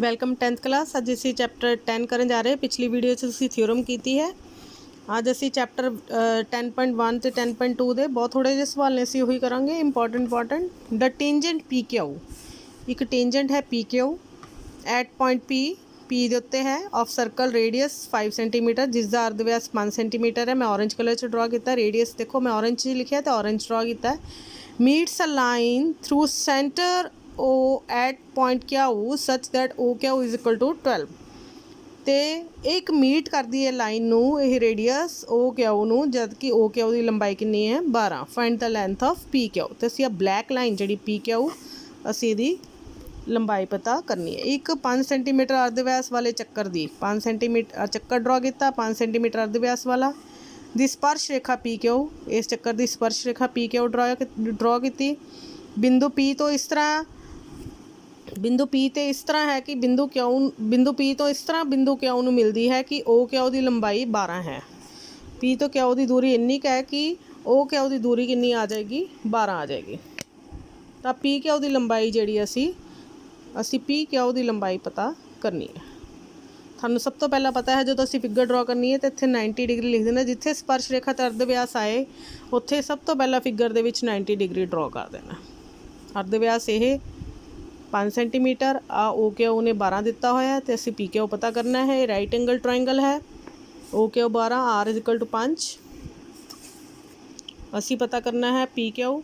Welcome 10th class. ਅੱਜ ਅਸੀਂ chapter 10 ਕਰਨ ਜਾ ਰਹੇ। ਪਿਛਲੀ ਵੀਡੀਓ 'ਚ ਤੁਸੀਂ ਥਿਊਰਮ ਕੀਤੀ ਹੈ। ਅੱਜ ਅਸੀਂ ਚੈਪਟਰ 10.1 ਤੇ 10.2 ਦੇ ਬਹੁਤ ਥੋੜ੍ਹੇ ਜਿਹੇ ਸਵਾਲ ਨੇ, ਅਸੀਂ ਉਹੀ ਕਰਾਂਗੇ। ਇੰਪੋਰਟੈਂਟ ਦ ਟੇਂਜੈਂਟ ਪੀ ਕਿਊ, ਇੱਕ ਟੇਂਜੈਂਟ ਹੈ ਪੀ ਕਿਊ ਐਟ ਪੁਆਇੰਟ ਪੀ ਦੇ ਉੱਤੇ ਹੈ ਆਫ ਸਰਕਲ ਰੇਡੀਅਸ 5 ਸੈਂਟੀਮੀਟਰ, ਜਿਸ ਦਾ ਅਰਧ ਵਿਆਸ 5 ਸੈਂਟੀਮੀਟਰ ਹੈ। ਮੈਂ ਔਰੇਂਜ ਕਲਰ 'ਚ ਡਰਾ ਕੀਤਾ। ਰੇਡੀਅਸ ਦੇਖੋ ਮੈਂ ਔਰੇਂਜ 'ਚ ਲਿਖਿਆ ਅਤੇ ਔਰੇਂਜ ਡਰਾ ਕੀਤਾ। Meets a line through centre O at point Q such that OQ is equal to 12 ਤੇ ਇੱਕ ਮੀਟ ਕਰਦੀ ਹੈ ਲਾਈਨ ਨੂੰ, ਇਹ ਰੇਡੀਅਸ OQ ਨੂੰ, ਜਦ ਕਿ OQ ਦੀ ਲੰਬਾਈ ਕਿੰਨੀ ਹੈ 12। Find the length of PQ। ਤੇ ਅਸੀਂ ਆ ਬਲੈਕ ਲਾਈਨ ਜਿਹੜੀ PQ ਅਸੀਂ ਇਹਦੀ ਲੰਬਾਈ ਪਤਾ ਕਰਨੀ ਹੈ। ਇੱਕ 5 ਸੈਂਟੀਮੀਟਰ ਅਰਧ ਵਿਆਸ ਵਾਲੇ ਚੱਕਰ ਦੀ 5 ਸੈਂਟੀਮੀਟਰ ਚੱਕਰ ਡਰਾ ਕੀਤਾ, 5 ਸੈਂਟੀਮੀਟਰ ਅਰਧ ਵਿਆਸ ਵਾਲਾ ਦੀ ਸਪਰਸ਼ ਰੇਖਾ PQ, ਇਸ ਚੱਕਰ ਦੀ ਸਪਰਸ਼ ਰੇਖਾ PQ ਡਰਾ ਕੀਤੀ। ਬਿੰਦੂ P ਤੋਂ ਇਸ ਤਰ੍ਹਾਂ ਇਸ ਤਰ੍ਹਾਂ ਹੈ ਕਿ ਬਿੰਦੂ P ਤੋਂ ਇਸ ਤਰ੍ਹਾਂ ਬਿੰਦੂ Q ਨੂੰ ਮਿਲਦੀ ਹੈ ਕਿ OQ ਦੀ ਲੰਬਾਈ 12 ਹੈ। P ਤੋਂ Q ਦੀ ਦੂਰੀ ਇੰਨੀ ਕੁ ਹੈ ਕਿ OQ ਦੀ ਦੂਰੀ ਕਿੰਨੀ ਆ ਜਾਏਗੀ 12 ਆ ਜਾਏਗੀ। ਤਾਂ PQ ਦੀ ਲੰਬਾਈ ਜਿਹੜੀ ਅਸੀਂ PQ ਦੀ ਲੰਬਾਈ ਪਤਾ ਕਰਨੀ ਹੈ। ਤੁਹਾਨੂੰ ਸਭ ਤੋਂ ਪਹਿਲਾਂ ਪਤਾ ਹੈ ਜਦੋਂ ਅਸੀਂ ਫਿਗਰ ਡਰਾ ਕਰਨੀ ਹੈ ਤਾਂ ਇੱਥੇ 90 ਡਿਗਰੀ ਲਿਖ ਦੇਣਾ। ਜਿੱਥੇ ਸਪਰਸ਼ ਰੇਖਾ ਤੇ ਅਰਧ ਵਿਆਸ ਆਏ ਉੱਥੇ ਸਭ ਤੋਂ ਪਹਿਲਾਂ ਫਿਗਰ ਦੇ ਵਿੱਚ 90 ਡਿਗਰੀ ਡਰਾ ਕਰ ਦੇਣਾ। ਅਰਧ ਵਿਆਸ ਇਹ 5 ਸੈਂਟੀਮੀਟਰ ਆ, OQ ਨੇ 12 ਦਿੱਤਾ ਹੋਇਆ ਅਤੇ ਅਸੀਂ PQ ਪਤਾ ਕਰਨਾ ਹੈ। ਰਾਈਟ ਐਂਗਲ ਟਰਾਇੰਗਲ ਹੈ, OQ 12, R is equal to 5। ਅਸੀਂ ਪਤਾ ਕਰਨਾ ਹੈ PQ,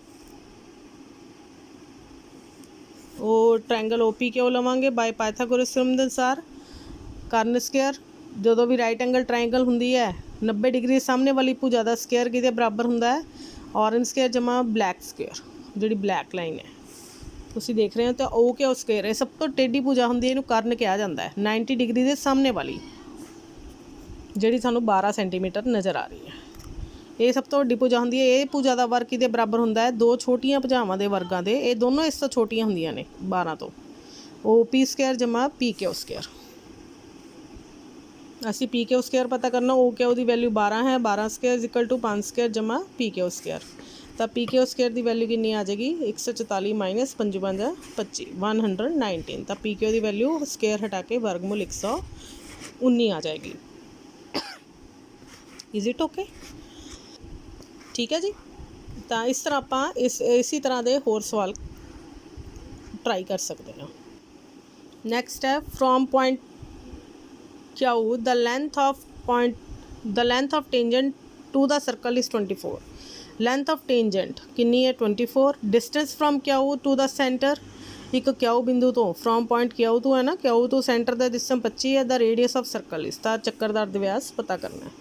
ਉਹ ਟਰਾਇੰਗਲ OPQ ਲਵਾਂਗੇ ਬਾਈ ਪਾਇਥਾਗੋਰਸ ਥਿਊਰਮ ਦੇ ਅਨੁਸਾਰ। ਕਰਨ ਸਕੇਅਰ, ਜਦੋਂ ਵੀ ਰਾਈਟ ਐਂਗਲ ਟਰਾਇੰਗਲ ਹੁੰਦੀ ਹੈ 90 ਡਿਗਰੀ ਸਾਹਮਣੇ ਵਾਲੀ ਭੁਜਾ ਦਾ ਸਕੇਅਰ ਕਿਹਦੇ ਬਰਾਬਰ ਹੁੰਦਾ ਹੈ, ਔਰੇਂਜ ਸਕੇਅਰ ਜਮਾ ਬਲੈਕ ਸਕੇਅਰ, ਜਿਹੜੀ ਬਲੈਕ ਲਾਈਨ ਹੈ ਤੁਸੀਂ ਦੇਖ ਰਹੇ ਹੋ। ਤਾਂ OQ ਸਕੇਅਰ ਇਹ ਸਭ ਤੋਂ ਟੇਢੀ ਭੁਜਾ ਹੁੰਦੀ ਹੈ, ਇਹਨੂੰ ਕਰਨ ਕਿਹਾ ਜਾਂਦਾ ਹੈ। 90 ਡਿਗਰੀ ਦੇ ਸਾਹਮਣੇ ਵਾਲੀ ਜਿਹੜੀ ਸਾਨੂੰ 12 ਸੈਂਟੀਮੀਟਰ ਨਜ਼ਰ ਆ ਰਹੀ ਹੈ, ਇਹ ਸਭ ਤੋਂ ਵੱਡੀ ਭੁਜਾ ਹੁੰਦੀ ਹੈ। ਇਹ ਭੁਜਾ ਦਾ ਵਰਗ ਕਿਹਦੇ ਬਰਾਬਰ ਹੁੰਦਾ ਹੈ, ਦੋ ਛੋਟੀਆਂ ਭੁਜਾਵਾਂ ਦੇ ਵਰਗਾਂ ਦੇ। ਇਹ ਦੋਨੋਂ ਇਸ ਤੋਂ ਛੋਟੀਆਂ ਹੁੰਦੀਆਂ ਨੇ 12 ਤੋਂ। OP ਸਕੇਅਰ ਜਮਾ PQ ਸਕੇਅਰ। ਅਸੀਂ PQ ਸਕੇਅਰ ਪਤਾ ਕਰਨਾ। OQ ਦੀ ਵੈਲਿਊ 12 ਹੈ, 12 square is equal to 5 square ਜਮਾ PQ ਸਕੇਅਰ। ਤਾਂ PQ ਸਕੇਅਰ ਦੀ ਵੈਲਿਊ ਕਿੰਨੀ ਆ ਜਾਏਗੀ 144 ਮਾਈਨਸ 5 25 119। ਤਾਂ PQ ਦੀ ਵੈਲਿਊ ਸਕੇਅਰ ਹਟਾ ਕੇ ਵਰਗਮੂਲ 119 ਆ ਜਾਏਗੀ। Is it okay? ਠੀਕ ਹੈ ਜੀ। ਤਾਂ ਇਸ ਤਰ੍ਹਾਂ ਆਪਾਂ ਇਸੇ ਤਰ੍ਹਾਂ ਦੇ ਹੋਰ ਸਵਾਲ ਟਰਾਈ ਕਰ ਸਕਦੇ ਹਾਂ। ਨੈਕਸਟ ਹੈ from point Q the length of tangent to the circle is 24। Length of tangent ਕਿੰਨੀ ਹੈ 24। Distance from Q to the centre, ਇੱਕ Q ਬਿੰਦੂ ਤੋਂ, ਫਰੋਮ ਪੁਆਇੰਟ Q ਤੋਂ ਹੈ ਨਾ, Q ਤੋਂ ਸੈਂਟਰ ਦਾ ਡਿਸਟੈਂਸ 25 ਹੈ। ਦਾ ਰੇਡੀਅਸ ਆਫ ਸਰਕਲ ਇਸ ਦਾ ਚੱਕਰ ਦਾ ਅਰਧ ਵਿਆਸ ਪਤਾ ਕਰਨਾ ਹੈ।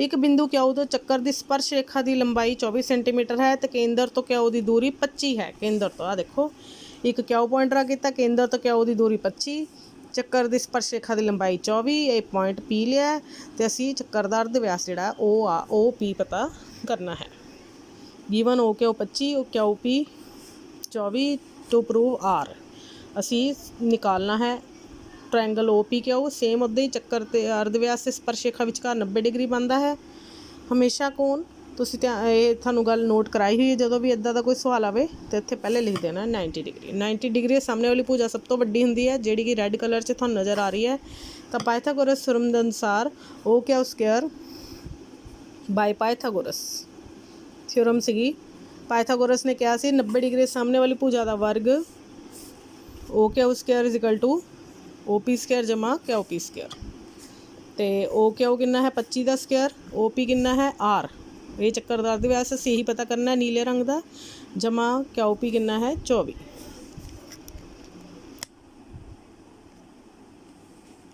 ਇੱਕ ਬਿੰਦੂ Q ਤੋਂ ਚੱਕਰ ਦੀ ਸਪਰਸ਼ ਰੇਖਾ ਦੀ ਲੰਬਾਈ 24 ਸੈਂਟੀਮੀਟਰ ਹੈ ਅਤੇ ਕੇਂਦਰ ਤੋਂ Q ਦੀ ਦੂਰੀ 25 ਹੈ। ਕੇਂਦਰ ਤੋਂ ਦੇਖੋ ਇੱਕ Q ਪੁਆਇੰਟ ਡਰਾ ਕੀਤਾ, ਕੇਂਦਰ ਤੋਂ Q ਦੀ ਦੂਰੀ 25, ਚੱਕਰ ਦੀ ਸਪਰਸ਼ ਰੇਖਾ ਦੀ ਲੰਬਾਈ 24, ਇਹ ਪੁਆਇੰਟ P ਲਿਆ ਅਤੇ ਅਸੀਂ ਚੱਕਰ ਦਾ ਅਰਧ ਵਿਆਸ ਜਿਹੜਾ OP ਪਤਾ ਕਰਨਾ ਹੈ। Given OQ 25, QP 24 to prove R। ਅਸੀਂ ਨਿਕਾਲਣਾ ਹੈ ਟਰਾਇੰਗਲ OPQ। ਸੇਮ ਉੱਦਾਂ ਹੀ ਚੱਕਰ ਅਤੇ ਅਰਧ ਵਿਆਸ ਅਤੇ ਸਪਰਸ਼ ਰੇਖਾ ਵਿਚਕਾਰ 90 ਡਿਗਰੀ ਬਣਦਾ ਹੈ ਹਮੇਸ਼ਾ ਕੋਣ। ਤੁਸੀਂ ਇਹ ਤੁਹਾਨੂੰ ਗੱਲ ਨੋਟ ਕਰਾਈ ਹੋਈ ਹੈ। ਜਦੋਂ ਵੀ ਇੱਦਾਂ ਦਾ ਕੋਈ ਸਵਾਲ ਆਵੇ ਤਾਂ ਇੱਥੇ ਪਹਿਲੇ ਲਿਖ ਦੇਣਾ 90 ਡਿਗਰੀ। 90 ਡਿਗਰੀ ਸਾਹਮਣੇ ਵਾਲੀ ਭੁਜਾ ਸਭ ਤੋਂ ਵੱਡੀ ਹੁੰਦੀ ਹੈ, ਜਿਹੜੀ ਕਿ ਰੈੱਡ ਕਲਰ 'ਚ ਤੁਹਾਨੂੰ ਨਜ਼ਰ ਆ ਰਹੀ ਹੈ। ਤਾਂ ਪਾਇਥਾਗੋਰਸ ਥਿਊਰਮ ਦੇ ਅਨੁਸਾਰ OQ ਸਕੇਅਰ ਬਾਈ ਪਾਇਥਾਗੋਰਸ ਥਿਊਰਮ ਸੀਗੀ। ਪਾਇਥਾਗੋਰਸ ਨੇ ਕਿਹਾ ਸੀ 90 ਡਿਗਰੀ ਸਾਹਮਣੇ ਵਾਲੀ ਭੁਜਾ ਦਾ ਵਰਗ OQ square is equal to OP square ਜਮਾ QP ਸਕੇਅਰ। ਅਤੇ OQ ਕਿੰਨਾ ਹੈ 25 ਦਾ ਸਕੇਅਰ, OP ਕਿੰਨਾ ਹੈ R, ਇਹ ਚੱਕਰ ਦਾ ਅਰਧ ਵਿਆਸ ਅਸੀਂ ਇਹੀ ਪਤਾ ਕਰਨਾ ਨੀਲੇ ਰੰਗ ਦਾ, ਜਮਾ QP ਕਿੰਨਾ ਹੈ 24।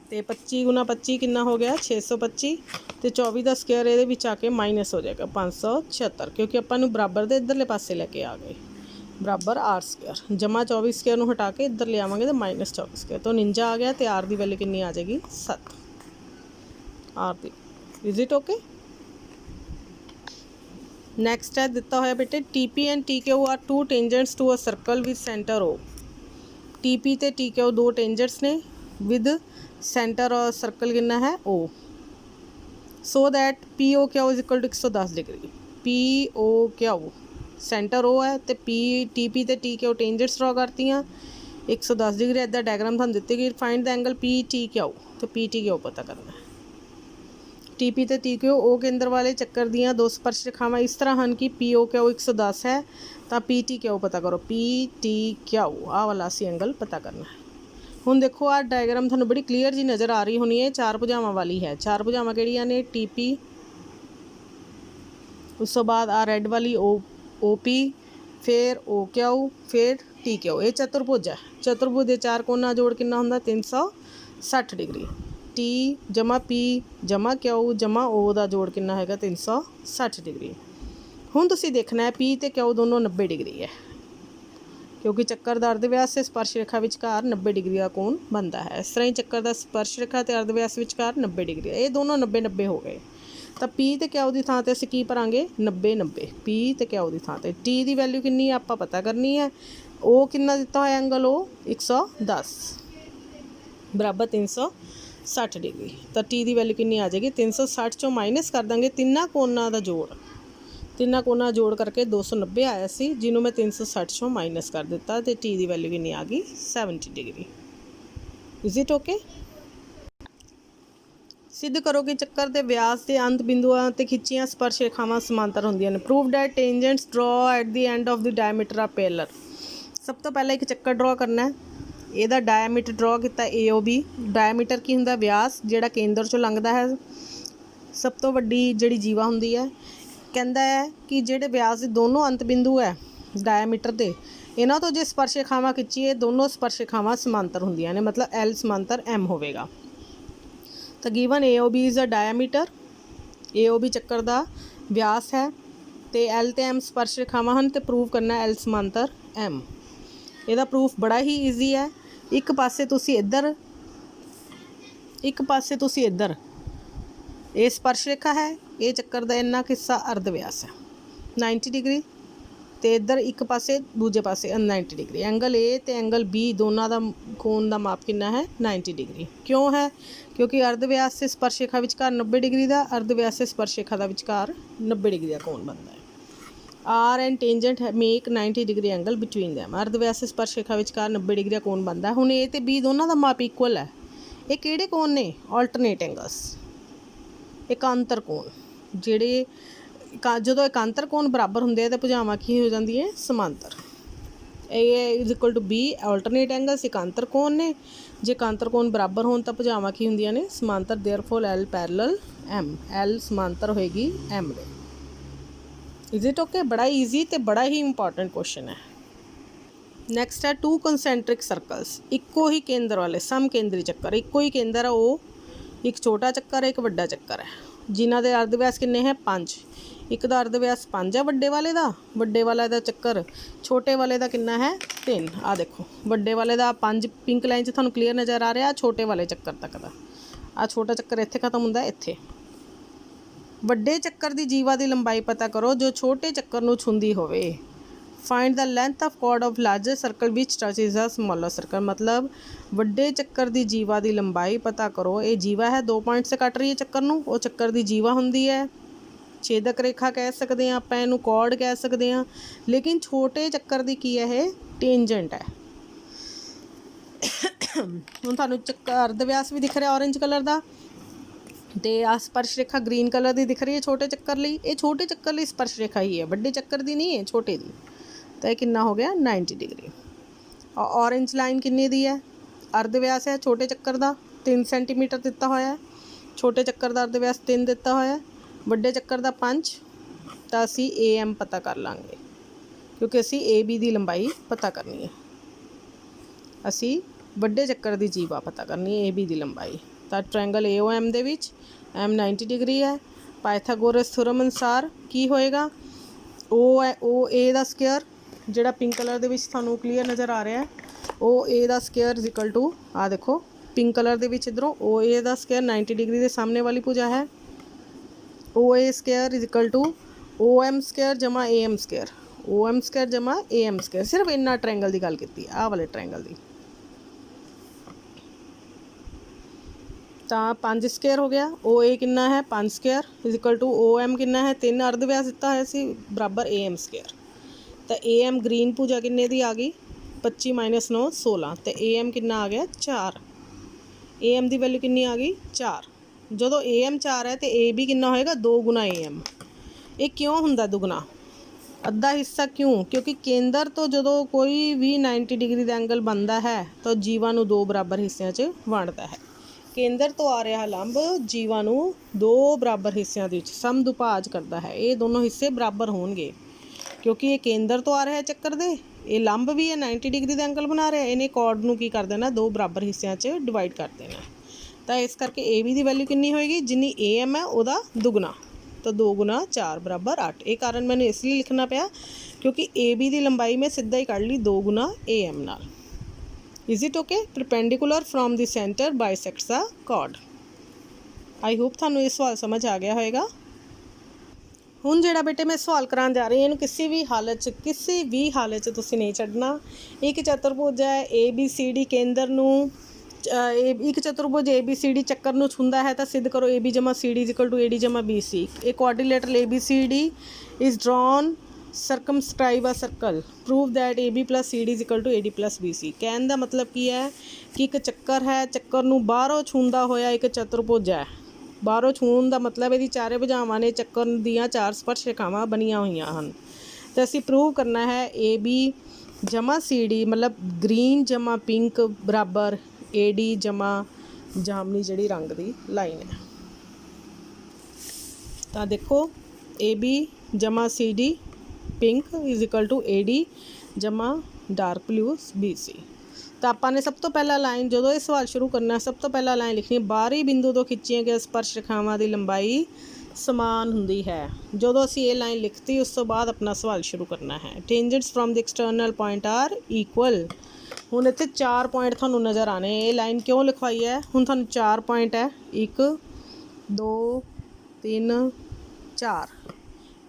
ਅਤੇ 25 ਗੁਣਾ 25 ਕਿੰਨਾ ਹੋ ਗਿਆ 625, ਅਤੇ 24 ਦਾ ਸਕੇਅਰ ਇਹਦੇ ਵਿੱਚ ਆ ਕੇ ਮਾਈਨਸ ਹੋ ਜਾਏਗਾ 576, ਕਿਉਂਕਿ ਆਪਾਂ ਨੂੰ ਬਰਾਬਰ ਦੇ ਇੱਧਰਲੇ ਪਾਸੇ ਲੈ ਕੇ ਆ ਗਏ, ਬਰਾਬਰ R ਸਕੇਅਰ ਜਮਾ 24 ਸਕੇਅਰ ਨੂੰ ਹਟਾ ਕੇ ਇੱਧਰ ਲਿਆਵਾਂਗੇ ਤਾਂ ਮਾਈਨਸ 24 ਸਕੇਅਰ ਤੋਂ 49 ਆ ਗਿਆ। ਅਤੇ R ਦੀ ਵੈਲਿਊ ਕਿੰਨੀ ਆ ਜਾਏਗੀ 7 R ਦੀ। Is it okay? ਨੈਕਸਟ ਹੈ ਦਿੱਤਾ ਹੋਇਆ ਬੇਟੇ TP and TQ are two tangents to a circle with centre O। TP ਅਤੇ TQ ਦੋ ਟੇਂਜੈਂਟਸ ਨੇ ਵਿਦ ਸੈਂਟਰ ਔਰ ਸਰਕਲ ਕਿੰਨਾ ਹੈ O। So that POQ is equal to 110 degree. POQ centre O ਹੈ ਅਤੇ TP ਅਤੇ TQ ਟੇਂਜੈਂਟਸ ਡਰਾ ਕਰਤੀਆਂ। 110 डिग्री इदा डायग्राम थानू दित्ती गई। Find the angle P T Q, तो पी टी क्यू पता करना है। टी पी ते टी क्यू ओ केंद्र वाले चक्कर दियाँ दो स्पर्श रेखावां इस तरह हैं कि पी ओ क्यू 110 है, तो पी टी क्यू पता करो, पी टी क्यू आ वाला असी एंगल पता करना है। हुण देखो आ डायग्राम थानू बड़ी क्लीयर जी नज़र आ रही होनी है, चार भुजावां वाली है। चार भुजावां किहड़ियां ने, टी पी, उस तो बाद आ रैड वाली ओ पी, फिर ओ क्यू, फिर टी क्यू। ये चतुर्भुज है। चतुर्भुज के चार कोना जोड़ कितना हुंदा 360 डिग्री। टी जमा पी जमा क्यू जमा ओ का जोड़ कितना हैगा 360 डिग्री। हुण तुसीं देखना है पी ते क्यू दोनों 90 डिग्री है, क्योंकि चक्कर का अर्धव्यास से स्पर्श रेखा विचकार 90 डिग्री का कोण बनता है। इस तरह ही चक्कर का स्पर्श रेखा तो अर्धव्यास विचकार 90 डिग्री है। ये दोनों 90-90 हो गए। तो पी ते क्यू की थां ते असीं की भरांगे 90-90, पी ते क्यू की थां ते। टी की वैल्यू कितनी है आपां पता करनी है। ओ कितना दिता होया एंगल, ओ 110 बराबर 360 डिग्री। तो टी की वैल्यू कितनी आ जाएगी, 360 चों माइनस कर देंगे तिन्ना कोना का जोड़, तिन्ना कोना जोड़ करके 290 आया सी, जिन्हों मैं 360 चों माइनस कर दिता, तो टी की वैल्यू कितनी आ गई 70 डिग्री। Is it okay? सिद्ध करो कि चक्कर के व्यास के अंत बिंदुओं ते खिंचियां स्पर्श रेखावां समांतर होंदियां ने। Prove that tangents draw at the end of the diameter of parallel. सब तो पहले एक चक्कर ड्रॉ करना है, ਇਹਦਾ डायमीटर ड्रॉ किया AOB। डायमीटर की हुंदा व्यास ਜਿਹੜਾ केंद्र चों लंघदा है। सब तो वड्डी ਜਿਹੜੀ जीवा हुंदी है, कहता है कि ਜਿਹੜੇ व्यास ਦੇ दोनों अंत बिंदु है डायमीटर ਦੇ, ਇਹਨਾਂ ਤੋਂ जे स्पर्श रेखावां खिंचीए दोनों स्पर्श रेखावां समांतर ਹੁੰਦੀਆਂ ने, मतलब L समांतर M होवेगा। तो given AOB is a diameter, AOB चक्कर का व्यास है, तो L तो M स्पर्श रेखावां हैं, तो प्रूव करना L समांतर M। ਇਹਦਾ प्रूफ बड़ा ही ईजी है। एक पासे तुसी इधर, एक पासे तुसी इधर, ये स्पर्श रेखा है, ये चक्कर का इन्ना हिस्सा अर्धव्यास है 90 डिग्री, तो इधर एक पासे दूजे पासे 90 डिग्री। एंगल ए तो एंगल बी दोनों का कोण का माप कितना है 90 डिग्री। क्यों है? क्योंकि अर्धव्यास से स्पर्श रेखा विचकार 90 डिग्री का, अर्धव्यास से स्पर्श रेखा का विचकार 90 डिग्री का कोण बनता है। R and tangent make 90 degree angle between them. अर्धव्यास से स्पर्श रेखा विचकार 90 डिग्री का कोण बनता है। हुण ए ते बी दोनों का माप इक्वल है। ये किहड़े कोण ने? ऑल्टरनेट एंगल्स, एकांतर कोण। जिहड़े ਜਦੋਂ एकांतर कोण बराबर होंगे तो भुजावां की हो जाती है समांतर। A is equal to B alternate angles एकांतर कोण ने। जे एकांतर कोण बराबर होण तो भुजावां की होंदियां ने समांतर। Therefore L parallel M, L समांतर होएगी M they. Is it okay? बड़ा ईजी तो बड़ा ही इंपॉर्टेंट क्वेश्चन है। नैक्सट है टू कंसैंट्रिक सर्कल्स। इक्को ही केंद्र वाले सम केंद्री चक्कर, इक्को ही केंद्र है वो, एक छोटा चक्कर है एक वड्डा चक्कर है, जिन्हां दे अर्धव्यास किन्ने है 5। एक दा अर्धव्यास 5 है वड्डे वाले दा, वड्डे वाले दा चक्कर छोटे वाले दा किन्ना है 3। आ देखो वड्डे वाले दा 5 पिंक लाइन च तुहानूं क्लीयर नज़र आ रहा, छोटे वाले चक्कर तक दा। आ छोटा चक्कर इत्थे खत्म हुंदा है, इत्थे। वड्डे चक्कर की जीवा की लंबाई पता करो जो छोटे चक्कर नूं छूंदी होवे। Find the length of chord of larger circle which touches a smaller circle. मतलब वड्डे चक्कर की जीवा की लंबाई पता करो। ये जीवा है 2 पॉइंट से कट रही है चक्कर नूं, वो चक्कर की जीवा हुंदी है। छेदक रेखा कह सकते हैं आपां, इहनूं कॉर्ड कह सकते हैं। लेकिन छोटे चक्कर की की है, टेंजेंट है। हुण तुहानूं चक्कर अर्धव्यास भी दिख रहा ऑरेंज कलर का, तो आ स्पर्श रेखा ग्रीन कलर की दिख रही है छोटे चक्कर लिए। ये छोटे चक्कर लिए स्पर्श रेखा ही है, वड्डे चक्कर की नहीं है, छोटे की। तो यह कितना हो गया 90 डिग्री। और ऑरेंज लाइन किन्नी दी है? अर्धव्यास है छोटे चक्कर का 3 सेंटीमीटर दिता होया है, छोटे चक्कर का अर्धव्यास 3 दिता होया है, वड्डे चक्कर का 5। तो असी AM पता कर लांगे, क्योंकि असी AB की लंबाई पता करनी है। असी वड्डे चक्कर की जीवा पता करनी है, AB की लंबाई। तो ट्रायंगल AOM दे विच M 90 डिग्री है। पाइथागोरस थ्योरम अनुसार की होएगा, OA का स्केयर जिहड़ा पिंक कलर दे विच तुहानूं क्लीयर नज़र आ रहा है, OA का स्केयर इज इक्वल टू, आ देखो पिंक कलर दे विच इधरों OA का स्केयर 90 डिग्री के सामने वाली भुजा है। OA square is equal to OM square जमा AM स्केयर, OM स्केयर जमा AM स्केयर। सिर्फ इन्ना ट्रायंगल की गल की, आ वाले ट्रायंगल की। तो 5 स्केयर हो गया। OA कितना है 5 square is equal to OM कितना है 3 अर्धव्यास दिता है सी बराबर AM स्केयर। तो AM ग्रीन भुजा किन्ने दी आ गई 25 माइनस 9 16 तो ए एम कितना आ गया 4। ए एम की वैल्यू कितनी आ गई 4। जो ए एम 4 है तो ए बी कितना होएगा 2 गुना ए एम। ये क्यों हुंदा दुगना अद्धा हिस्सा क्यों? क्योंकि केंद्र तो जो कोई भी 90 डिग्री का एंगल बनता है तो जीवा नूं 2 बराबर हिस्सों च वंडदा है। केंद्र तो आ रहा लंब जीवा नूं 2 बराबर हिस्सों के समदुभाज करता है। ये दोनों हिस्से बराबर होणगे क्योंकि ये केंद्र तो आ रहा है चक्कर दे, ये लंब भी है 90 डिग्री का एंगल बना रहा है। इन्हें कॉर्ड नूं की कर देना 2 बराबर हिस्सों च डिवाइड कर देना। तो इस करके ए बी की वैल्यू कितनी होएगी जिन्नी ए एम है उहदा दुगना, तो 2 गुना 4 बराबर 8। ये कारण मैंने इसलिए लिखना पाया क्योंकि ए बी की लंबाई मैं सीधा ही कढ़ ली 2 गुना ए एम नाल। Is it okay? Perpendicular from the centre bisects the chord. I hope थानू ये सवाल समझ आ गया होएगा। हुण जिहड़ा बेटे मैं सवाल कराउण जा रही हूँ, इहनूं किसी भी हालत तुसीं नहीं छड्डना। एक चतुर्भुज है ए बी सी डी केंद्र नूं एक चतुर्भुज ए बी सी डी चक्कर नूं छूंदा है तो सिद्ध करो ए बी जमा C D is equal to A D जमा B C. A quadrilateral A B C D is drawn circumscribe a circle prove that A B plus C D is equal to A D plus B C. कहने का मतलब की है कि एक चक्कर है, चक्कर नूं बाहरों छूंदा होया एक चतुर्भुज है। बाहरों छूण का मतलब यदि चारे भुजावां ने चक्कर दियाँ 4 स्पर्श रेखावां बनिया हुई हैं तो असीं प्रूव करना है ए बी जमा सी डी मतलब ग्रीन जमा पिंक बराबर ए डी जमा जामनी जिहड़ी रंग की लाइन है। तो देखो ए बी जमा C D pink is equal to A D जमा डार्क ब्लू बी सी। तो आपने सब तो पहला लाइन जो ये सवाल शुरू करना सब तो पहला लाइन लिखनी बाहरी बिंदु तो खिंचिया गया स्पर्श रेखावां की लंबाई समान हुंदी है। जो असीं ये लाइन लिखती उस तो बाद अपना सवाल शुरू करना है। Tangents from the external point are equal. हुण इत्थे 4 पॉइंट थानू नज़र आने। ये लाइन क्यों लिखवाई है? हुण थानू 4 पॉइंट है 1 2 3 4।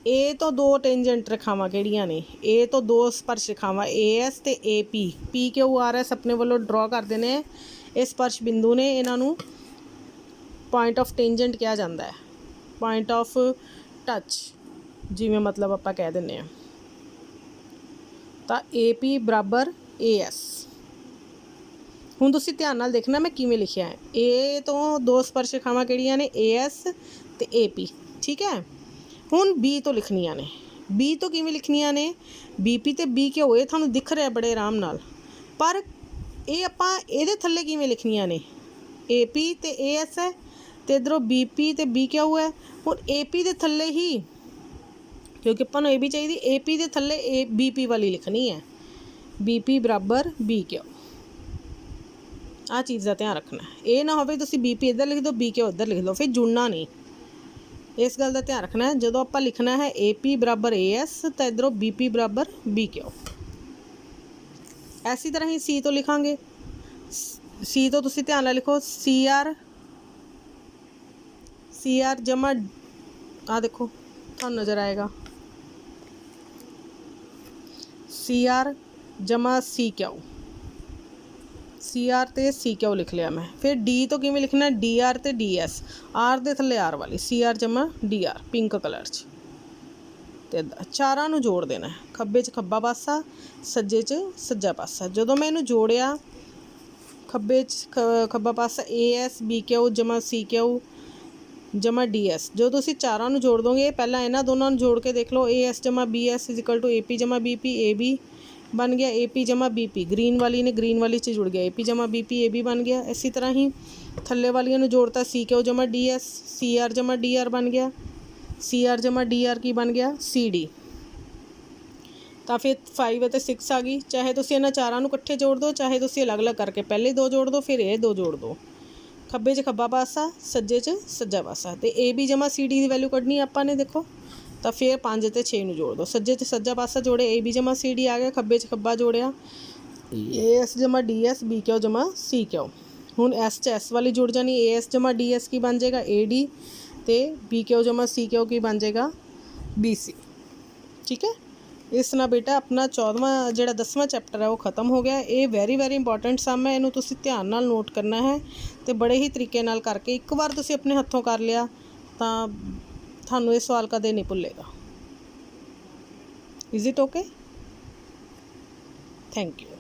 ए तो 2 टेंजेंट रेखावां किहड़ियां ने? ए तो 2 स्पर्श रेखावां ए एस ते A P. P Q R S अपने वालों ड्रॉ कर देने। ये स्पर्श बिंदु ने, इन्हां नूं पॉइंट ऑफ टेंजेंट कहा जाता है, पॉइंट ऑफ टच जिवें मतलब आपां कह दिंदे आ। तां ए पी बराबर ए एस। हुण तुसीं ध्यान नाल देखना मैं किवें लिखिआ है। ए तो 2 स्पर्श रेखावां किहड़ियां ने? ए एस ते ए पी। ठीक है। हुण बी तो लिखनियां ने। बी तो किवें लिखनियां ने? बी पी ते बी क्यू ये थानू दिख रहा बड़े आराम नाल, पर ये आपां इहदे थल्ले किवें लिखनियां ने? ए पी ते ए एस है तो इधरों बी पी ते बी क्यू है। हुण ए पी दे थल्ले ही क्योंकि आपां नूं ए बी चाहिए, ए पी दे थल्ले ए बी पी वाली लिखनी है। बी पी बराबर बी क्यू। आ चीज़ का ध्यान रखना है। ये ना होवे तुसीं बी पी इधर लिख दो बी क्यू इधर लिख दो, फिर जुड़ना नहीं। इस गल का ध्यान रखना है। जो आप लिखना है ए पी बराबर ए एस तो इधरों बी पी बराबर बी क्यू। इसी तरह ही सी तो लिखांगे। सी तो तुसीं ध्यान नाल लिखो सी आर जमा आ देखो थानू नज़र आएगा सी आर जमा सी क्यू। सी आर ते सी क्यू लिख लिया मैं। फिर डी तो किवें लिखना? डी आर ते डी एस। आर दे थल्ले आर वाली सी आर जमा डी आर पिंक कलर च ते चारां नूं जोड़ देना है। खब्बे च खब्बा पासा सज्जे च सज्जा पासा। जो मैं इनू जोड़िया खब्बे च खब्बा पासा ए एस बी क्यू जमा सी क्यू जमा डी एस। जो तुसीं चारां नूं जोड़ दोगे पहला इन्हां दोनों नूं जोड़ के देख लो ए एस जमा B S is equal to A P जमा बी पी। ए बी बन गया ए पी जमा बी पी। ग्रीन वाली ने ग्रीन वाली से जुड़ गया ए पी जमा बी पी ए बी बन गया। इसी तरह ही थल्ले वालियों ने जोड़ता सी क्यू जमा डी एस सी आर जमा डी आर बन गया। सी आर जमा डी आर की बन गया सी डी। तो फिर 5 ਅਤੇ 6 आ गई। चाहे तुसीं इन्हां चारां नूं इकट्ठे जोड़ दो, चाहे तुसीं अलग अलग करके पहले 2 जोड़ दो फिर ये 2 जोड़ दो। खब्बे च खब्बा पासा सज्जे च सज्जा पासा। तो ए बी जमा सी डी की वैल्यू कढ़नी आपां ने देखो। तो फिर 5 ਅਤੇ 6 नूं जोड़ दो। सज्जे च सज्जा पासा जोड़े ए बी जमा सी डी आ गया। खब्बे च खब्बा जोड़िया ए एस जमा डी एस बी क्यू जमा सी क्यू। हुण एस च एस वाली जुड़ जानी ए एस जमा डी एस की बन जाएगा ए डी तो बी क्यू जमा सी क्यू की बन जाएगा बी सी। ठीक है। इस ना बेटा अपना 14वां जिहड़ा 10वां चैप्टर है वो ख़त्म हो गया। ये वेरी इंपॉर्टेंट सम है, इनू तुसीं ध्यान नाल नोट करना है तो बड़े ही तरीके नाल करके एक बार तुसीं अपने हत्थों कर लिया तो थानू ये सवाल कदे नहीं भुलेगा। Is it okay? Thank you.